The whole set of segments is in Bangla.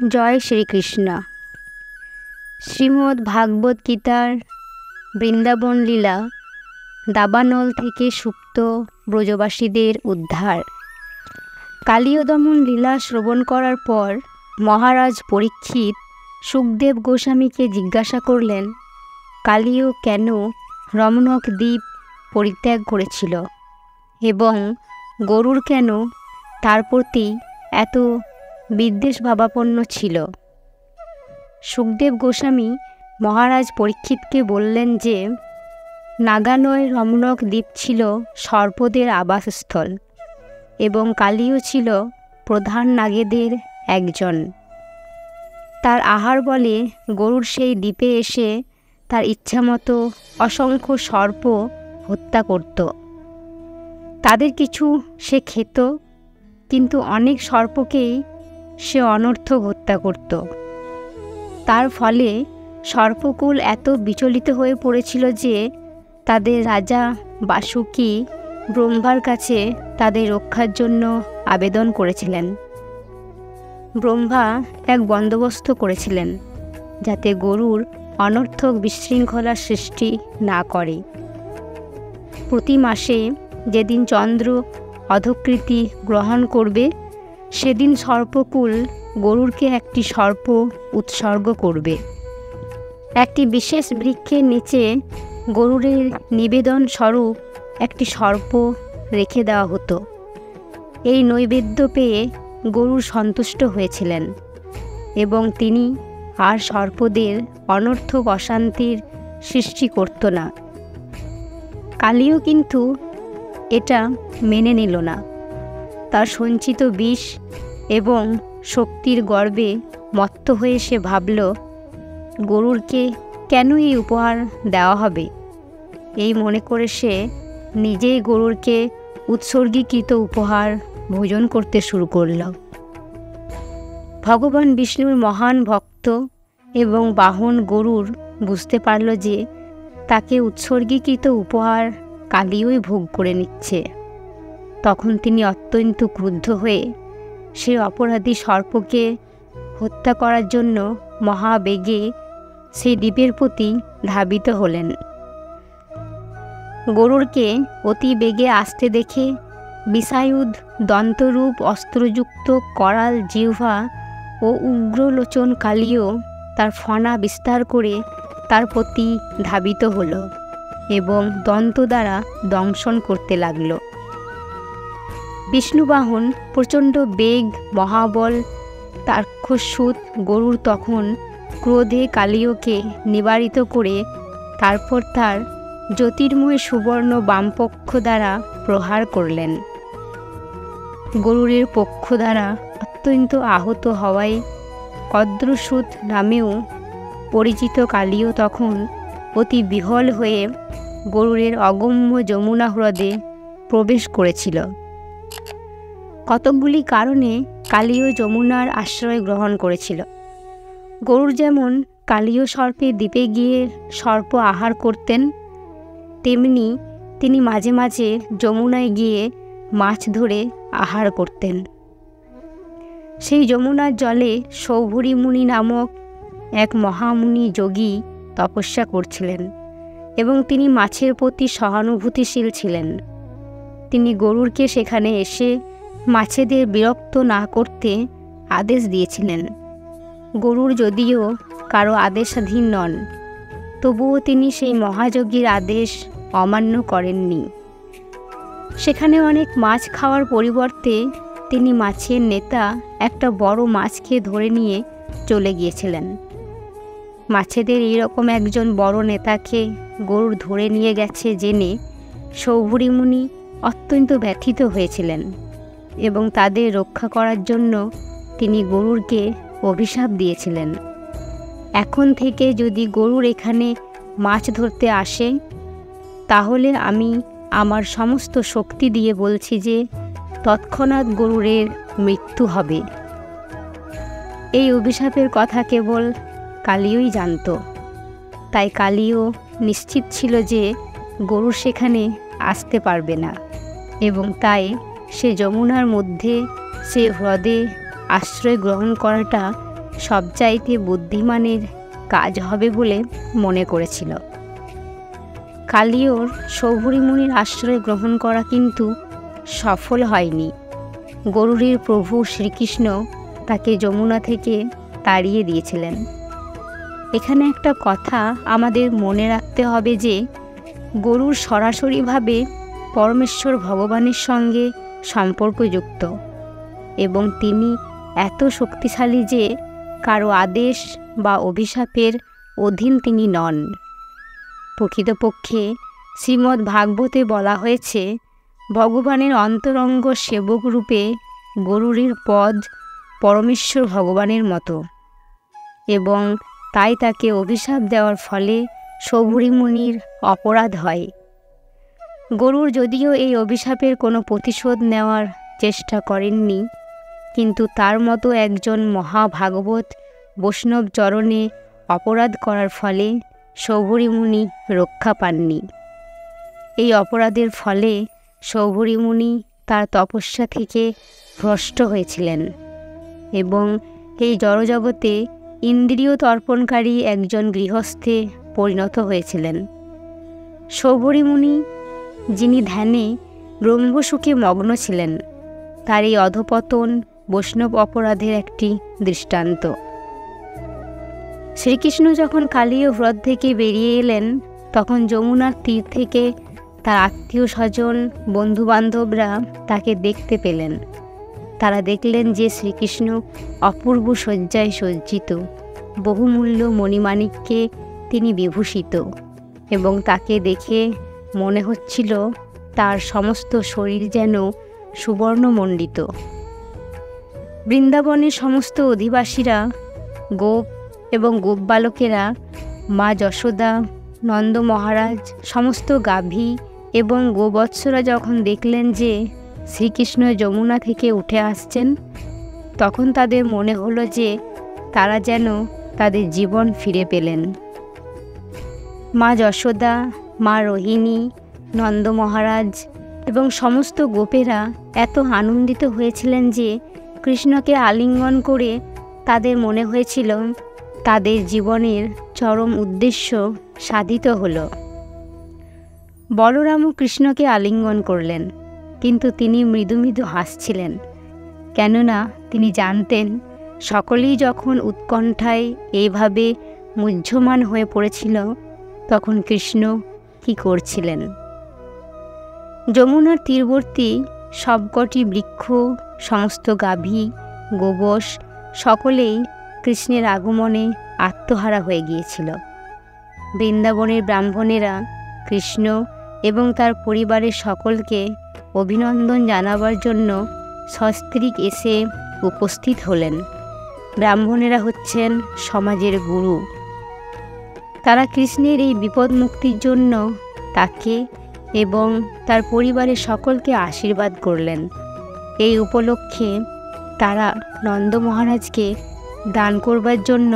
জয় শ্রীকৃষ্ণ। শ্রীমদ্ ভাগবত গীতার বৃন্দাবন লীলা দাবানল থেকে সুপ্ত ব্রজবাসীদের উদ্ধার। কালীয় দমন লীলা শ্রবণ করার পর মহারাজ পরীক্ষিত সুখদেব গোস্বামীকে জিজ্ঞাসা করলেন, কালীয় কেন রমণক দ্বীপ পরিত্যাগ করেছিল এবং গরুর কেন তার প্রতি এত বিদ্বেষ ভাবাপন্ন ছিল। সুখদেব গোস্বামী মহারাজ পরীক্ষিতকে বললেন যে নাগালয় রমণক দ্বীপ ছিল সর্পদের আবাসস্থল এবং কালীয় ছিল প্রধান নাগেদের একজন। তার আহার বলে গরুর সেই দ্বীপে এসে তার ইচ্ছামতো অসংখ্য সর্প হত্যা করত। তাদের কিছু সে খেত, কিন্তু অনেক সর্পকেই সে অনর্থক হত্যা করত। তার ফলে সর্পকুল এত বিচলিত হয়ে পড়েছিল যে তাদের রাজা বাসুকী ব্রহ্মার কাছে তাদের রক্ষার জন্য আবেদন করেছিলেন। ব্রহ্মা এক বন্দোবস্ত করেছিলেন যাতে গরুর অনর্থক বিশৃঙ্খলার সৃষ্টি না করে। প্রতি মাসে যেদিন চন্দ্র অধকৃতি গ্রহণ করবে সেদিন সর্পকুল গরুরকে একটি সর্প উৎসর্গ করবে। একটি বিশেষ বৃক্ষের নিচে গরুরের নিবেদন স্বরূপ একটি সর্প রেখে দেওয়া হতো। এই নৈবেদ্য পেয়ে গরু সন্তুষ্ট হয়েছিলেন এবং তিনি আর সর্পদের অনর্থক অশান্তির সৃষ্টি করত না। কালীও কিন্তু এটা মেনে নিল না। তার সঞ্চিত বিষ এবং শক্তির গর্বে মত্ত হয়ে সে ভাবল, গরুরকে কেন এই উপহার দেওয়া হবে। এই মনে করে সে নিজেই গরুরকে উৎসর্গীকৃত উপহার ভোজন করতে শুরু করল। ভগবান বিষ্ণুর মহান ভক্ত এবং বাহন গরুর বুঝতে পারল যে তাকে উৎসর্গীকৃত উপহার কালীই ভোগ করে নিচ্ছে। তখন তিনি অত্যন্ত ক্রুদ্ধ হয়ে সে অপরাধী সর্পকে হত্যা করার জন্য মহাবেগে সেই দ্বীপের প্রতি ধাবিত হলেন। গরুরকে অতি বেগে আসতে দেখে বিষায়ুধ দন্তরূপ অস্ত্রযুক্ত করাল জিহ্বা ও উগ্রলোচন কালীও তার ফণা বিস্তার করে তার প্রতি ধাবিত হল এবং দন্ত দ্বারা দংশন করতে লাগল। বিষ্ণুবাহন প্রচণ্ড বেগ মহাবল তার্ক্ষসূত গরুর তখন ক্রোধে কালীয়কে নিবারিত করে তারপর তার জ্যোতির্ময় সুবর্ণ বামপক্ষ দ্বারা প্রহার করলেন। গরুরের পক্ষ দ্বারা অত্যন্ত আহত হওয়ায় কদ্রসূত নামেও পরিচিত কালীয় তখন অতি বিহ্বল হয়ে গরুরের অগম্য যমুনা হ্রদে প্রবেশ করেছিল। কতকগুলি কারণে কালীয় যমুনার আশ্রয় গ্রহণ করেছিল। গরুর যেমন কালীয় সর্পের দ্বীপে গিয়ে সর্প আহার করতেন, তেমনি তিনি মাঝে মাঝে যমুনায় গিয়ে মাছ ধরে আহার করতেন। সেই যমুনার জলে সৌভরী মুনি নামক এক মহামুনি যোগী তপস্যা করছিলেন এবং তিনি মাছের প্রতি সহানুভূতিশীল ছিলেন। তিনি গরুরকে সেখানে এসে মাছেদের বিরক্ত না করতে আদেশ দিয়েছিলেন। গরুর যদিও কারো আদেশাধীন নন, তবুও তিনি সেই মহাযোগীর আদেশ অমান্য করেননি। সেখানে অনেক মাছ খাওয়ার পরিবর্তে তিনি মাছের নেতা একটা বড় মাছকে ধরে নিয়ে চলে গিয়েছিলেন। মাছেদের এইরকম একজন বড় নেতাকে গরুর ধরে নিয়ে গেছে জেনে সৌভরী মুনি অত্যন্ত ব্যথিত হয়েছিলেন এবং তাদের রক্ষা করার জন্য তিনি গরুরকে অভিশাপ দিয়েছিলেন, এখন থেকে যদি গরুর এখানে মাছ ধরতে আসে তাহলে আমি আমার সমস্ত শক্তি দিয়ে বলছি যে তৎক্ষণাৎ গরুরের মৃত্যু হবে। এই অভিশাপের কথা কেবল কালীই জানত। তাই কালীও নিশ্চিত ছিল যে গরু সেখানে আসতে পারবে না এবং তাই সে যমুনার মধ্যে সে হ্রদে আশ্রয় গ্রহণ করাটা সবচাইতে বুদ্ধিমানের কাজ হবে বলে মনে করেছিল। কালিয়র সৌভরী মুনির আশ্রয় গ্রহণ করা কিন্তু সফল হয়নি। গরুড়ের প্রভু শ্রীকৃষ্ণ তাকে যমুনা থেকে তাড়িয়ে দিয়েছিলেন। এখানে একটা কথা আমাদের মনে রাখতে হবে যে গরুড় সরাসরিভাবে পরমেশ্বর ভগবানের সঙ্গে সম্পর্কযুক্ত এবং তিনি এত শক্তিশালী যে কারো আদেশ বা অভিশাপের অধীন তিনি নন। প্রকৃতপক্ষে শ্রীমদ্ ভাগবতে বলা হয়েছে, ভগবানের অন্তরঙ্গ সেবক রূপে গরুড়ের পদ পরমেশ্বর ভগবানের মতো এবং তাই তাকে অভিশাপ দেওয়ার ফলে সৌভরী মুনির অপরাধ হয়। গরুড় যদিও এই অভিশাপের কোনো প্রতিশোধ নেওয়ার চেষ্টা করেননি, কিন্তু তার মতো একজন মহাভাগবত বৈষ্ণব চরণে অপরাধ করার ফলে সৌভরী মুনি রক্ষা পাননি। এই অপরাধের ফলে সৌভরী মুনি তার তপস্যা থেকে ভ্রষ্ট হয়েছিলেন এবং এই জড়জগতে ইন্দ্রিয় তর্পণকারী একজন গৃহস্থে পরিণত হয়েছিলেন। সৌভরী মুনি, যিনি ধ্যানে ব্রহ্মসুখে মগ্ন ছিলেন, তার এই অধঃপতন বৈষ্ণব অপরাধের একটি দৃষ্টান্ত। শ্রীকৃষ্ণ যখন কালীয় হ্রদ থেকে বেরিয়ে এলেন, তখন যমুনার তীর থেকে তার আত্মীয় স্বজন বন্ধুবান্ধবরা তাকে দেখতে পেলেন। তারা দেখলেন যে শ্রীকৃষ্ণ অপূর্ব শয্যায় সজ্জিত, বহুমূল্য মণিমাণিক্যে তিনি বিভূষিত এবং তাকে দেখে মনে হচ্ছিল তার সমস্ত শরীর যেন সুবর্ণমণ্ডিত। বৃন্দাবনের সমস্ত অধিবাসীরা, গোপ এবং গোপবালকেরা, মা যশোদা, নন্দ মহারাজ, সমস্ত গাভী এবং গোবৎসরা যখন দেখলেন যে শ্রীকৃষ্ণ যমুনা থেকে উঠে আসছেন, তখন তাদের মনে হলো যে তারা যেন তাদের জীবন ফিরে পেলেন। মা যশোদা, মা রোহিণী, নন্দ মহারাজ এবং সমস্ত গোপেরা এত আনন্দিত হয়েছিলেন যে কৃষ্ণকে আলিঙ্গন করে তাদের মনে হয়েছিল তাদের জীবনের চরম উদ্দেশ্য সাধিত হলো। বলরামও কৃষ্ণকে আলিঙ্গন করলেন, কিন্তু তিনি মৃদু মৃদু হাসছিলেন, কেননা তিনি জানতেন সকলেই যখন উৎকণ্ঠায় এইভাবে মুহ্যমান হয়ে পড়েছিল, তখন কৃষ্ণ কি করছিলেন। যমুনার তীরবর্তী সবকটি বৃক্ষ, সমস্ত গাভী, গোবস সকলেই কৃষ্ণের আগমনে আত্মহারা হয়ে গিয়েছিল। বৃন্দাবনের ব্রাহ্মণেরা কৃষ্ণ এবং তার পরিবারের সকলকে অভিনন্দন জানাবার জন্য সস্ত্রীক এসে উপস্থিত হলেন। ব্রাহ্মণেরা হচ্ছেন সমাজের গুরু। তারা কৃষ্ণের এই বিপদ মুক্তির জন্য তাকে এবং তার পরিবারের সকলকে আশীর্বাদ করলেন। এই উপলক্ষে তারা নন্দ মহারাজকে দান করবার জন্য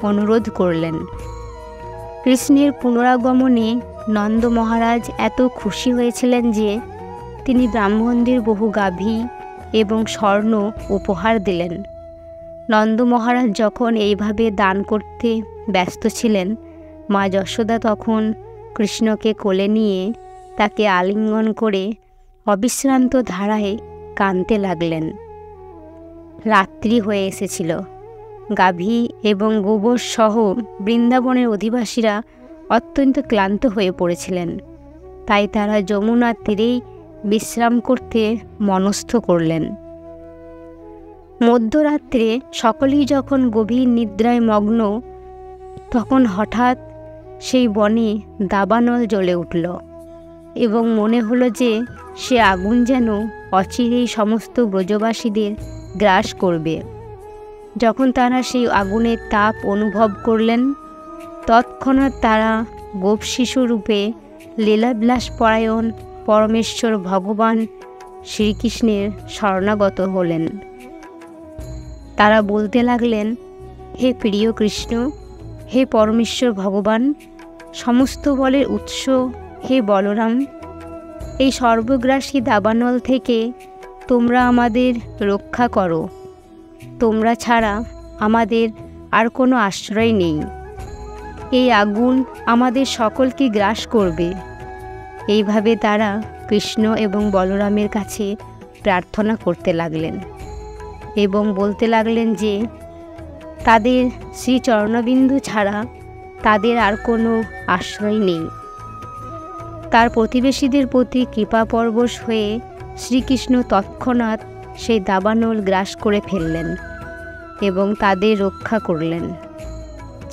অনুরোধ করলেন। কৃষ্ণের পুনরাগমনে নন্দ মহারাজ এত খুশি হয়েছিলেন যে তিনি ব্রাহ্মণদের বহু গাভী এবং স্বর্ণ উপহার দিলেন। নন্দ মহারাজ যখন এইভাবে দান করতে ব্যস্ত ছিলেন, মা যশোদা তখন কৃষ্ণকে কোলে নিয়ে তাকে আলিঙ্গন করে অবিশ্রান্ত ধারায় কাঁদতে লাগলেন। রাত্রি হয়ে এসেছিল। গাভী এবং গোবর সহ বৃন্দাবনের অধিবাসীরা অত্যন্ত ক্লান্ত হয়ে পড়েছিলেন, তাই তারা যমুনার তীরেই বিশ্রাম করতে মনস্থ করলেন। মধ্যরাত্রে সকলেই যখন গভীর নিদ্রায় মগ্ন, তখন হঠাৎ সেই বনে দাবানল জ্বলে উঠল এবং মনে হলো যে সে আগুন যেন অচিরেই সমস্ত ব্রজবাসীদের গ্রাস করবে। যখন তারা সেই আগুনের তাপ অনুভব করলেন, তৎক্ষণাৎ তারা গোপ শিশুরূপে লীলাবিলাস পরায়ণ পরমেশ্বর ভগবান শ্রীকৃষ্ণের শরণাগত হলেন। তারা বলতে লাগলেন, হে প্রিয় কৃষ্ণ, হে পরমেশ্বর ভগবান, সমস্ত বলের উৎস হে বলরাম, এই সর্বগ্রাসী দাবানল থেকে তোমরা আমাদের রক্ষা করো। তোমরা ছাড়া আমাদের আর কোনো আশ্রয় নেই। এই আগুন আমাদের সকলকে গ্রাস করবে। এইভাবে তারা কৃষ্ণ এবং বলরামের কাছে প্রার্থনা করতে লাগলেন এবং বলতে লাগলেন যে তাদের শ্রী চরণবিন্দু ছাড়া তাদের আর কোনো আশ্রয় নেই। তার প্রতিবেশীদের প্রতি কৃপাপরবশ হয়ে শ্রীকৃষ্ণ তৎক্ষণাৎ সেই দাবানল গ্রাস করে ফেললেন এবং তাদের রক্ষা করলেন।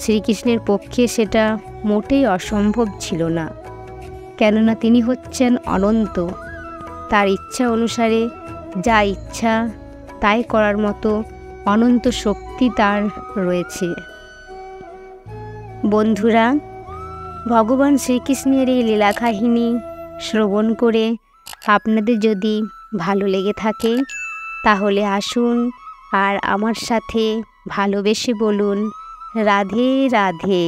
শ্রীকৃষ্ণের পক্ষে সেটা মোটেই অসম্ভব ছিল না, কেননা তিনি হচ্ছেন অনন্ত। তার ইচ্ছা অনুসারে যা ইচ্ছা তাই করার মতো অনন্ত শক্তি তার রয়েছে। বন্ধুরা, ভগবান শ্রীকৃষ্ণের এই লীলা কাহিনী শ্রবণ করে আপনাদের যদি ভালো লেগে থাকে তাহলে আসুন আর আমার সাথে ভালোবেসে বলুন রাধে রাধে।